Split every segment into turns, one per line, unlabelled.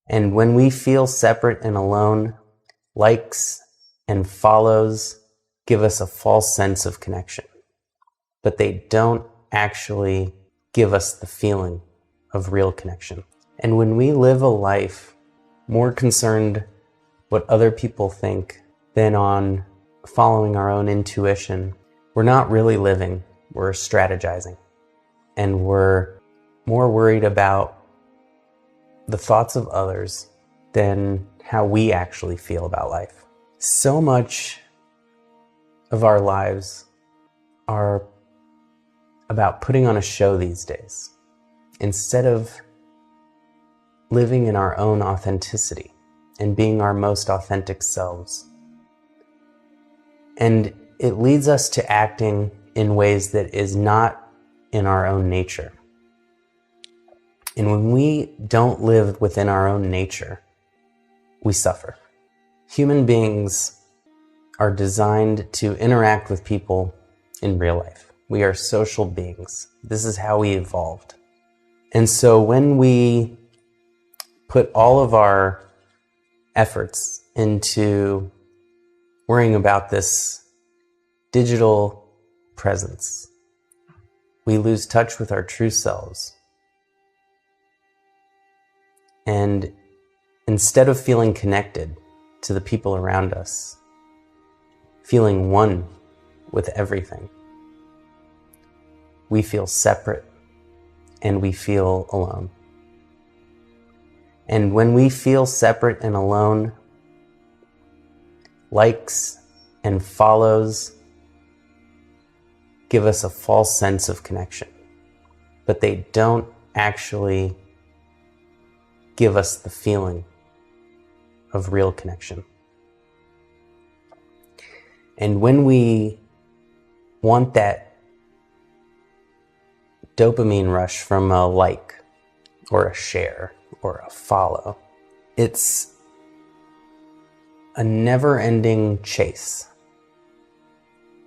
And when we feel separate and alone, likes and follows give us a false sense of connection, but they don't actually give us the feeling of real connection. And when we live a life more concerned what other people think than on following our own intuition, we're not really living, we're strategizing. And we're more worried about the thoughts of others than how we actually feel about life. So much of our lives are about putting on a show these days, instead of living in our own authenticity and being our most authentic selves. And it leads us to acting in ways that is not in our own nature. And when we don't live within our own nature, we suffer. Human beings are designed to interact with people in real life. We are social beings. This is how we evolved. And so when we put all of our efforts into worrying about this digital presence, we lose touch with our true selves. And instead of feeling connected to the people around us, feeling one with everything, we feel separate and we feel alone. And when we feel separate and alone, likes and follows give us a false sense of connection, but they don't actually give us the feeling of real connection. And when we want that dopamine rush from a like or a share or a follow, it's a never-ending chase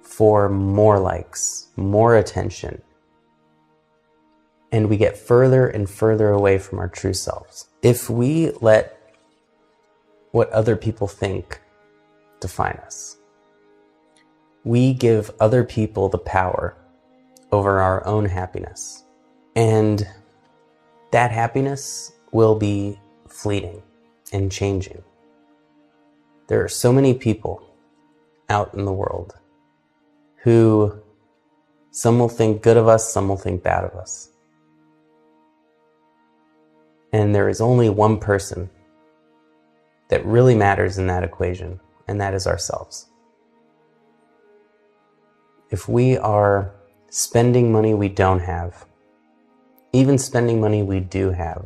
for more likes, more attention, and we get further and further away from our true selves. If we let what other people think define us, we give other people the power over our own happiness. And that happiness will be fleeting and changing. There are so many people out in the world who some will think good of us, some will think bad of us. And there is only one person that really matters in that equation, and that is ourselves. If we are spending money we don't have, even spending money we do have,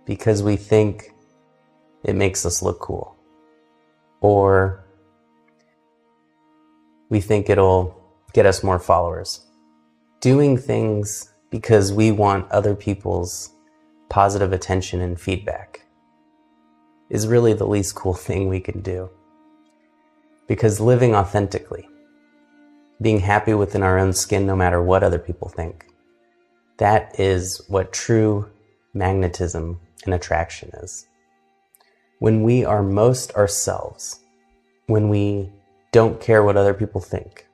because we think it makes us look cool, or we think it'll get us more followers, doing things because we want other people's positive attention and feedback is really the least cool thing we can do. Because living authentically, being happy within our own skin no matter what other people think, that is what true magnetism and attraction is. When we are most ourselves, when we don't care what other people think,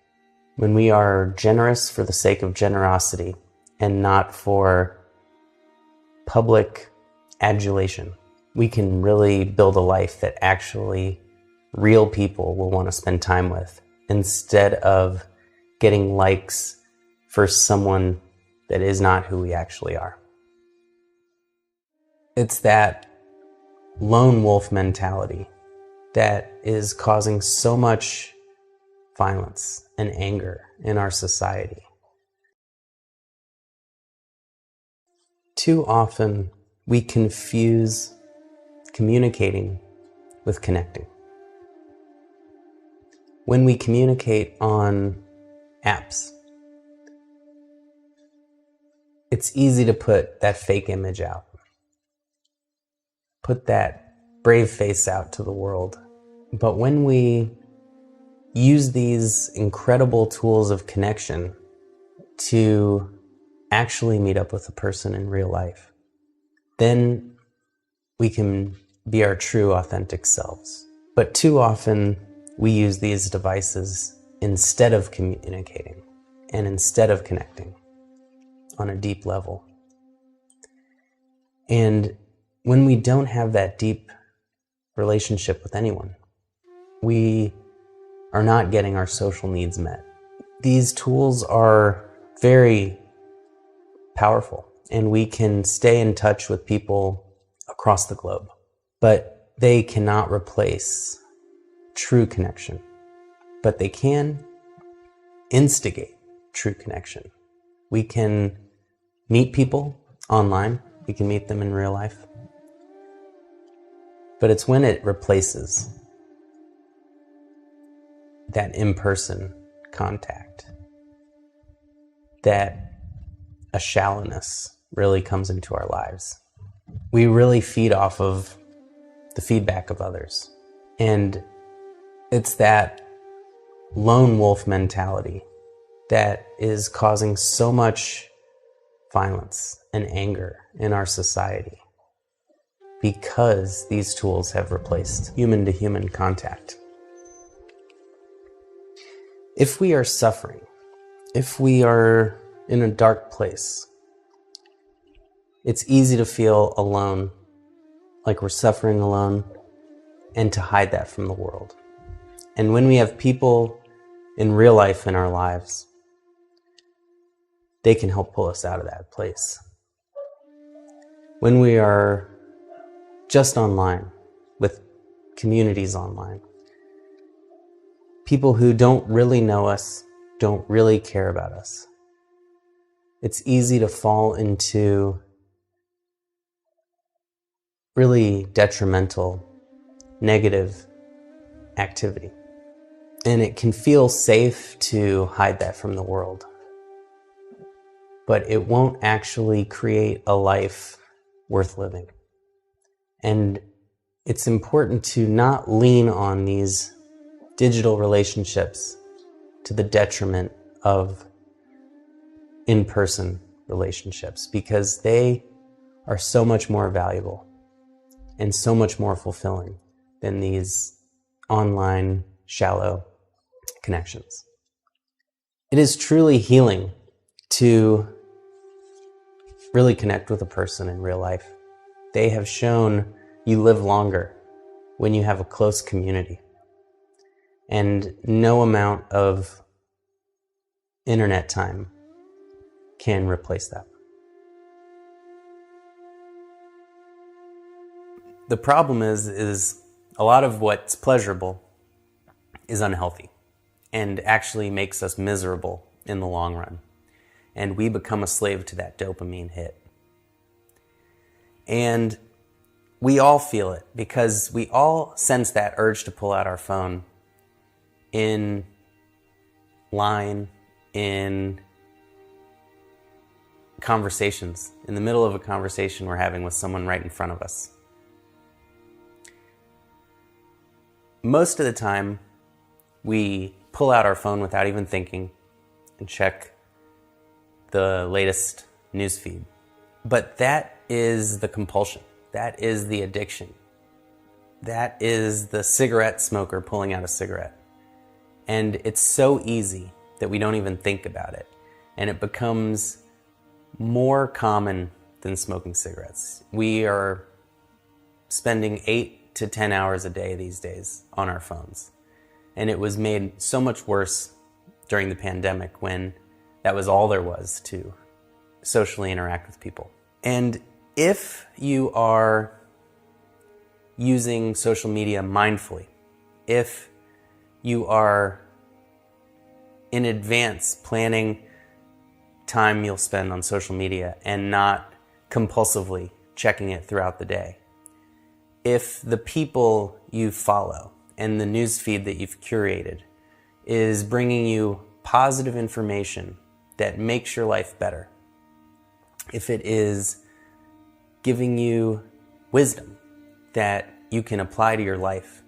when we are generous for the sake of generosity and not for public adulation, we can really build a life that actually real people will want to spend time with, instead of getting likes for someone that is not who we actually are. It's that lone wolf mentality that is causing so much violence and anger in our society. Too often, we confuse communicating with connecting. When we communicate on apps, it's easy to put that fake image out, put that brave face out to the world. But when we use these incredible tools of connection to actually meet up with a person in real life, then we can be our true, authentic selves. But too often, we use these devices instead of communicating and instead of connecting on a deep level. And when we don't have that deep relationship with anyone, we are not getting our social needs met. These tools are very powerful, and we can stay in touch with people across the globe, but they cannot replace true connection. But they can instigate true connection. We can meet people online, we can meet them in real life, but it's when it replaces that in-person contact that a shallowness really comes into our lives. We really feed off of the feedback of others. And it's that lone wolf mentality that is causing so much violence and anger in our society, because these tools have replaced human-to-human contact. If we are suffering, if we are in a dark place, it's easy to feel alone, like we're suffering alone, and to hide that from the world. And when we have people in real life in our lives, they can help pull us out of that place. When we are just online, with communities online, people who don't really know us, don't really care about us, it's easy to fall into really detrimental, negative activity. And it can feel safe to hide that from the world, but it won't actually create a life worth living. And it's important to not lean on these digital relationships to the detriment of in-person relationships, because they are so much more valuable and so much more fulfilling than these online, shallow connections. It is truly healing to really connect with a person in real life. They have shown you live longer when you have a close community. And no amount of internet time can replace that. The problem is a lot of what's pleasurable is unhealthy and actually makes us miserable in the long run. And we become a slave to that dopamine hit. And we all feel it, because we all sense that urge to pull out our phone in line, in conversations, in the middle of a conversation we're having with someone right in front of us. Most of the time, we pull out our phone without even thinking and check the latest news feed. But that is the compulsion. That is the addiction. That is the cigarette smoker pulling out a cigarette. And it's so easy that we don't even think about it. And it becomes more common than smoking cigarettes. We are spending 8 to 10 hours a day these days on our phones. And it was made so much worse during the pandemic, when that was all there was to socially interact with people. And if you are using social media mindfully, if you are in advance planning time you'll spend on social media and not compulsively checking it throughout the day, if the people you follow and the news feed that you've curated is bringing you positive information that makes your life better, if it is giving you wisdom that you can apply to your life,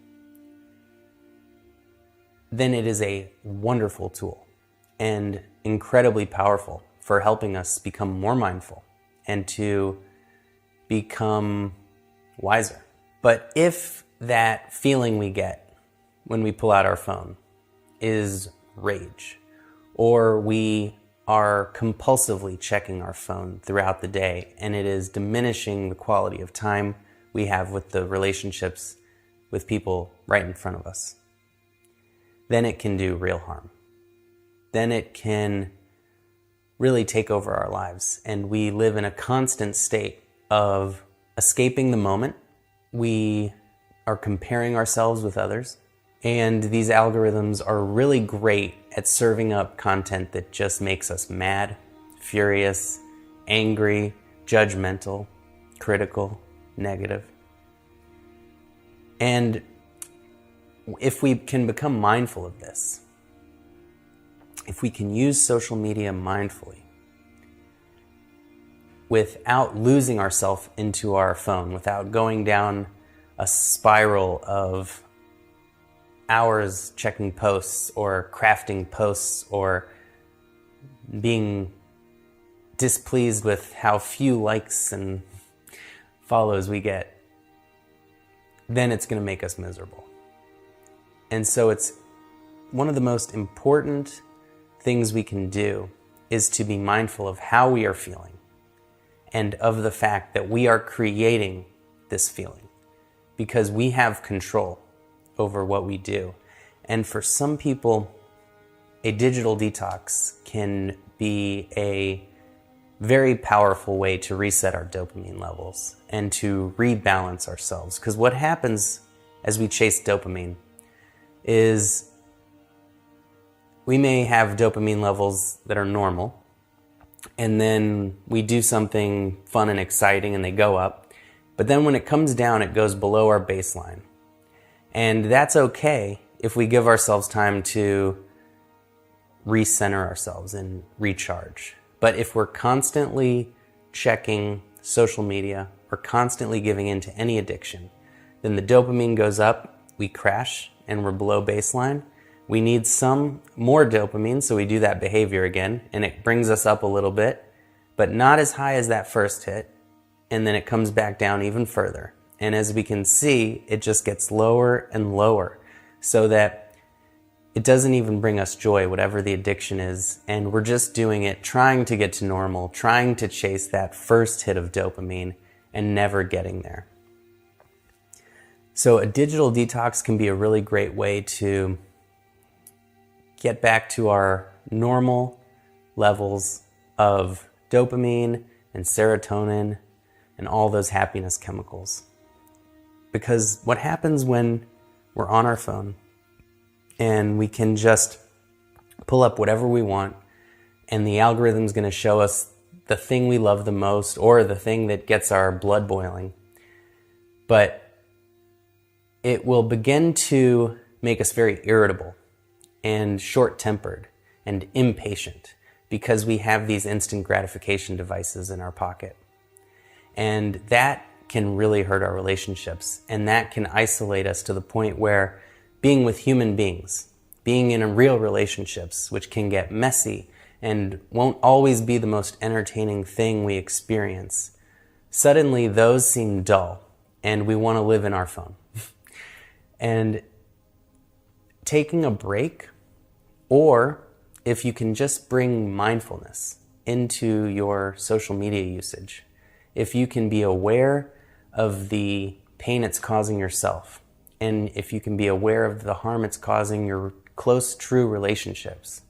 then it is a wonderful tool and incredibly powerful for helping us become more mindful and to become wiser But if that feeling we get when we pull out our phone is rage, or we are compulsively checking our phone throughout the day and it is diminishing the quality of time we have with the relationships with people right in front of us, then it can do real harm. Then it can really take over our lives, and we live in a constant state of escaping the moment. We are comparing ourselves with others, and these algorithms are really great at serving up content that just makes us mad, furious, angry, judgmental, critical, negative. And if we can become mindful of this, if we can use social media mindfully, without losing ourselves into our phone, without going down a spiral of hours checking posts or crafting posts or being displeased with how few likes and follows we get, then it's going to make us miserable. And so it's one of the most important things we can do is to be mindful of how we are feeling and of the fact that we are creating this feeling because we have control over what we do. And for some people, a digital detox can be a very powerful way to reset our dopamine levels and to rebalance ourselves. Because what happens as we chase dopamine is we may have dopamine levels that are normal, and then we do something fun and exciting and they go up. But then when it comes down, it goes below our baseline. And that's okay if we give ourselves time to recenter ourselves and recharge. But if we're constantly checking social media or constantly giving into any addiction, then the dopamine goes up, we crash, and we're below baseline. We need some more dopamine, so we do that behavior again, and it brings us up a little bit, but not as high as that first hit, and then it comes back down even further. And as we can see, it just gets lower and lower, so that it doesn't even bring us joy, whatever the addiction is, and we're just doing it, trying to get to normal, trying to chase that first hit of dopamine, and never getting there. So a digital detox can be a really great way to get back to our normal levels of dopamine and serotonin and all those happiness chemicals. Because what happens when we're on our phone and we can just pull up whatever we want, and the algorithm's going to show us the thing we love the most or the thing that gets our blood boiling. But it will begin to make us very irritable and short-tempered and impatient because we have these instant gratification devices in our pocket. And that can really hurt our relationships, and that can isolate us to the point where being with human beings, being in real relationships, which can get messy and won't always be the most entertaining thing we experience, suddenly those seem dull and we want to live in our phone. And taking a break, or if you can just bring mindfulness into your social media usage, if you can be aware of the pain it's causing yourself, and if you can be aware of the harm it's causing your close, true relationships,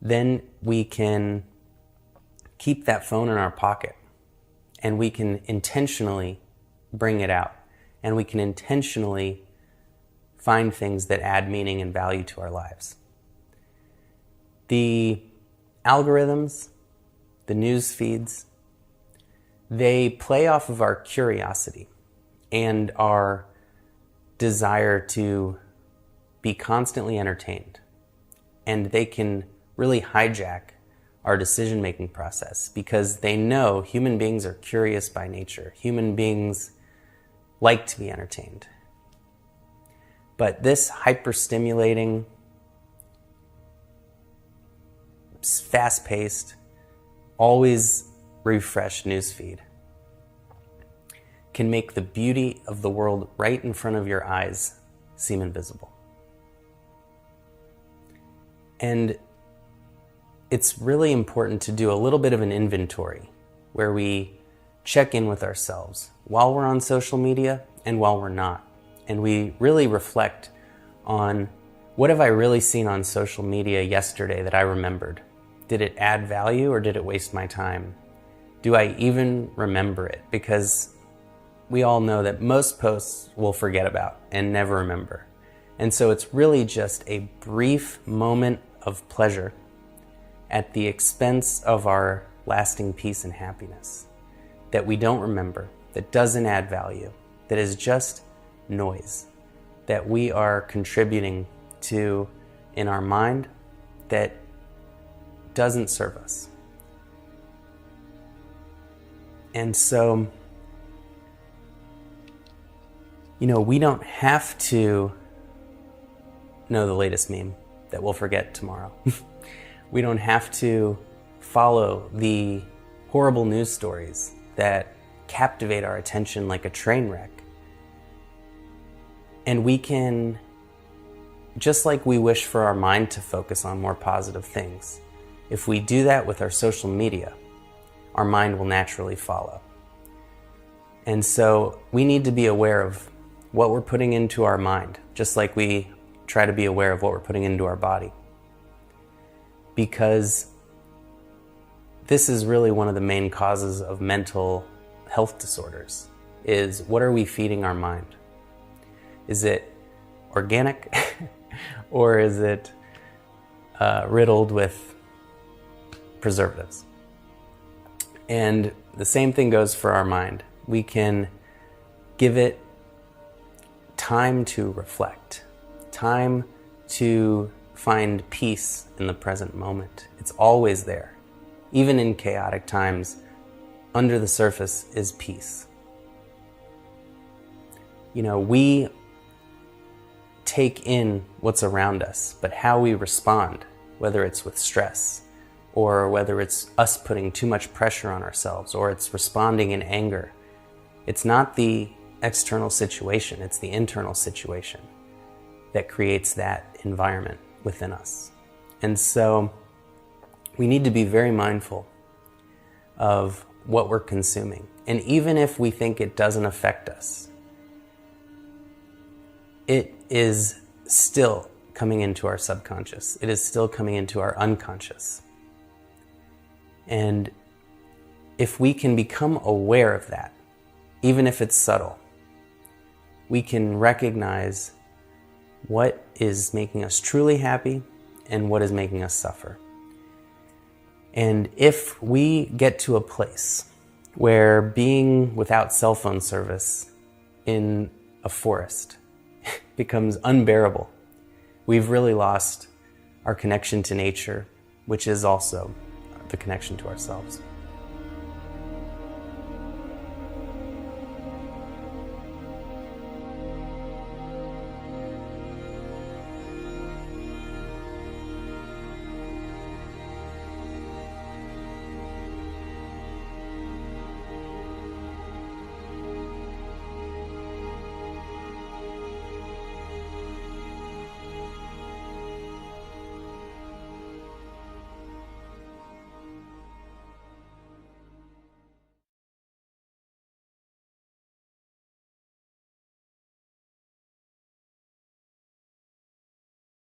then we can keep that phone in our pocket and we can intentionally bring it out, and we can intentionally find things that add meaning and value to our lives. The algorithms, the news feeds, they play off of our curiosity and our desire to be constantly entertained. And they can really hijack our decision-making process because they know human beings are curious by nature. Human beings like to be entertained. But this hyper-stimulating, fast-paced, always refreshed newsfeed can make the beauty of the world right in front of your eyes seem invisible. And it's really important to do a little bit of an inventory where we check in with ourselves while we're on social media and while we're not. And we really reflect on, what have I really seen on social media yesterday that I remembered? Did it add value or did it waste my time? Do I even remember it? Because we all know that most posts we'll forget about and never remember. And so it's really just a brief moment of pleasure at the expense of our lasting peace and happiness that we don't remember, that doesn't add value, that is just noise that we are contributing to in our mind that doesn't serve us. And so, we don't have to know the latest meme that we'll forget tomorrow. We don't have to follow the horrible news stories that captivate our attention like a train wreck. And we can, just like we wish for our mind to focus on more positive things, if we do that with our social media, our mind will naturally follow. And so we need to be aware of what we're putting into our mind, just like we try to be aware of what we're putting into our body. Because this is really one of the main causes of mental health disorders, is what are we feeding our mind? Is it organic or is it riddled with preservatives? And the same thing goes for our mind. We can give it time to reflect, time to find peace in the present moment. It's always there. Even in chaotic times, under the surface is peace. We take in what's around us, but how we respond, whether it's with stress, or whether it's us putting too much pressure on ourselves, or it's responding in anger, it's not the external situation, it's the internal situation that creates that environment within us. And so we need to be very mindful of what we're consuming. And even if we think it doesn't affect us, it is still coming into our subconscious. It is still coming into our unconscious. And if we can become aware of that, even if it's subtle, we can recognize what is making us truly happy and what is making us suffer. And if we get to a place where being without cell phone service in a forest becomes unbearable, we've really lost our connection to nature, which is also the connection to ourselves.